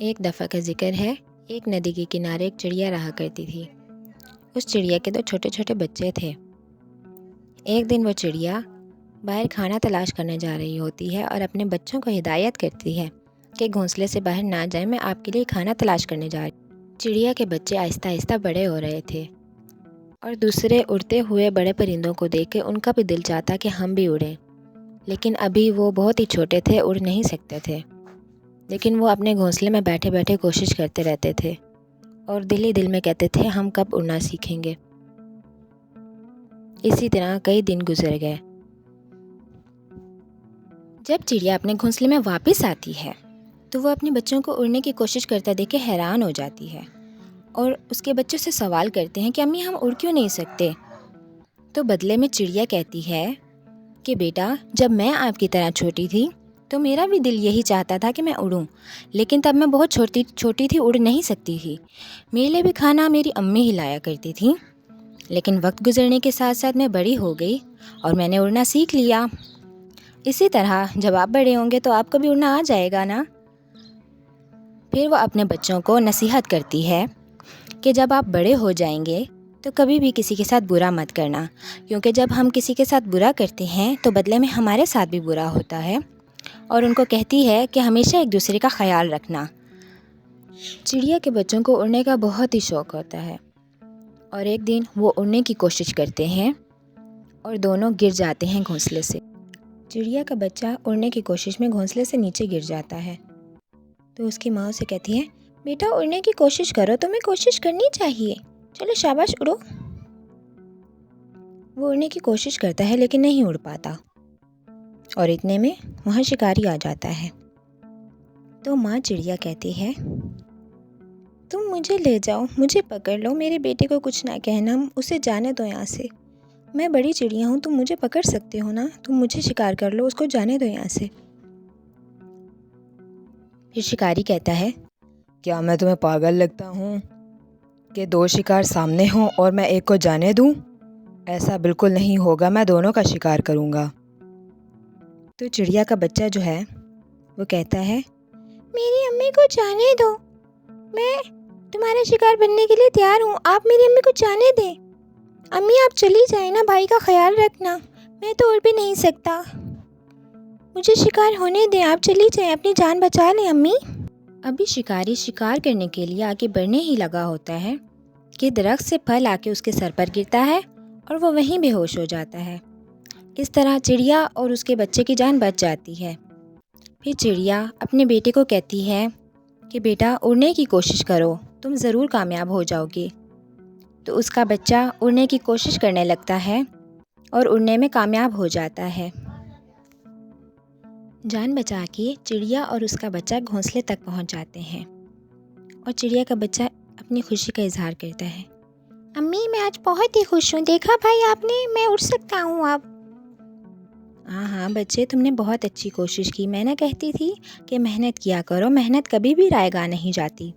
ایک دفعہ کا ذکر ہے، ایک ندی کے کنارے ایک چڑیا رہا کرتی تھی۔ اس چڑیا کے 2 چھوٹے چھوٹے بچے تھے۔ ایک دن وہ چڑیا باہر کھانا تلاش کرنے جا رہی ہوتی ہے اور اپنے بچوں کو ہدایت کرتی ہے کہ گھونسلے سے باہر نہ جائیں، میں آپ کے لیے کھانا تلاش کرنے جا رہی ہوں۔ چڑیا کے بچے آہستہ آہستہ بڑے ہو رہے تھے اور دوسرے اڑتے ہوئے بڑے پرندوں کو دیکھ کے ان کا بھی دل چاہتا کہ ہم بھی اڑیں، لیکن ابھی وہ بہت ہی چھوٹے تھے، اڑ نہیں سکتے تھے۔ لیکن وہ اپنے گھونسلے میں بیٹھے بیٹھے کوشش کرتے رہتے تھے اور دل ہی دل میں کہتے تھے ہم کب اڑنا سیکھیں گے۔ اسی طرح کئی دن گزر گئے۔ جب چڑیا اپنے گھونسلے میں واپس آتی ہے تو وہ اپنے بچوں کو اڑنے کی کوشش کرتا دیکھ کے حیران ہو جاتی ہے اور اس کے بچوں سے سوال کرتے ہیں کہ امی ہم اڑ کیوں نہیں سکتے؟ تو بدلے میں چڑیا کہتی ہے کہ بیٹا، جب میں آپ کی طرح چھوٹی تھی تو میرا بھی دل یہی چاہتا تھا کہ میں اڑوں، لیکن تب میں بہت چھوٹی تھی، اڑ نہیں سکتی تھی۔ میرے لیے بھی کھانا میری امی ہی لایا کرتی تھی، لیکن وقت گزرنے کے ساتھ ساتھ میں بڑی ہو گئی اور میں نے اڑنا سیکھ لیا۔ اسی طرح جب آپ بڑے ہوں گے تو آپ کو بھی اڑنا آ جائے گا نا۔ پھر وہ اپنے بچوں کو نصیحت کرتی ہے کہ جب آپ بڑے ہو جائیں گے تو کبھی بھی کسی کے ساتھ برا مت کرنا، کیونکہ جب ہم کسی کے ساتھ برا کرتے ہیں تو بدلے میں ہمارے ساتھ بھی برا ہوتا ہے۔ اور ان کو کہتی ہے کہ ہمیشہ ایک دوسرے کا خیال رکھنا۔ چڑیا کے بچوں کو اڑنے کا بہت ہی شوق ہوتا ہے اور ایک دن وہ اڑنے کی کوشش کرتے ہیں اور دونوں گر جاتے ہیں گھونسلے سے۔ چڑیا کا بچہ اڑنے کی کوشش میں گھونسلے سے نیچے گر جاتا ہے تو اس کی ماں اسے کہتی ہے بیٹا اڑنے کی کوشش کرو، تمہیں کوشش کرنی چاہیے، چلو شاباش اڑو۔ وہ اڑنے کی کوشش کرتا ہے لیکن نہیں اڑ پاتا اور اتنے میں وہاں شکاری آ جاتا ہے۔ تو ماں چڑیا کہتی ہے تم مجھے لے جاؤ، مجھے پکڑ لو، میرے بیٹے کو کچھ نہ کہنا، اسے جانے دو یہاں سے، میں بڑی چڑیا ہوں، تم مجھے پکڑ سکتے ہو نا، تم مجھے شکار کر لو، اس کو جانے دو یہاں سے۔ پھر شکاری کہتا ہے کیا میں تمہیں پاگل لگتا ہوں کہ 2 شکار سامنے ہوں اور میں ایک کو جانے دوں؟ ایسا بالکل نہیں ہوگا، میں دونوں کا شکار کروں گا۔ تو چڑیا کا بچہ جو ہے وہ کہتا ہے میری امی کو جانے دو، میں تمہارا شکار بننے کے لیے تیار ہوں، آپ میری امی کو جانے دیں۔ امی آپ چلی جائیں نا، بھائی کا خیال رکھنا، میں تو اڑ بھی نہیں سکتا، مجھے شکار ہونے دیں، آپ چلی جائیں، اپنی جان بچا لیں امی۔ ابھی شکاری شکار کرنے کے لیے آگے بڑھنے ہی لگا ہوتا ہے کہ درخت سے پھل آ کے اس کے سر پر گرتا ہے اور وہ وہیں بے ہوش ہو جاتا ہے۔ اس طرح چڑیا اور اس کے بچے کی جان بچ جاتی ہے۔ پھر چڑیا اپنے بیٹے کو کہتی ہے کہ بیٹا اڑنے کی کوشش کرو، تم ضرور کامیاب ہو جاؤ گے۔ تو اس کا بچہ اڑنے کی کوشش کرنے لگتا ہے اور اڑنے میں کامیاب ہو جاتا ہے۔ جان بچا کے چڑیا اور اس کا بچہ گھونسلے تک پہنچ جاتے ہیں اور چڑیا کا بچہ اپنی خوشی کا اظہار کرتا ہے امی میں آج بہت ہی خوش ہوں، دیکھا بھائی آپ نے، میں اڑ سکتا ہوں اب۔ ہاں بچے، تم نے بہت اچھی کوشش کی، میں نہ کہتی تھی کہ محنت کیا کرو، محنت کبھی بھی رائیگاں نہیں جاتی۔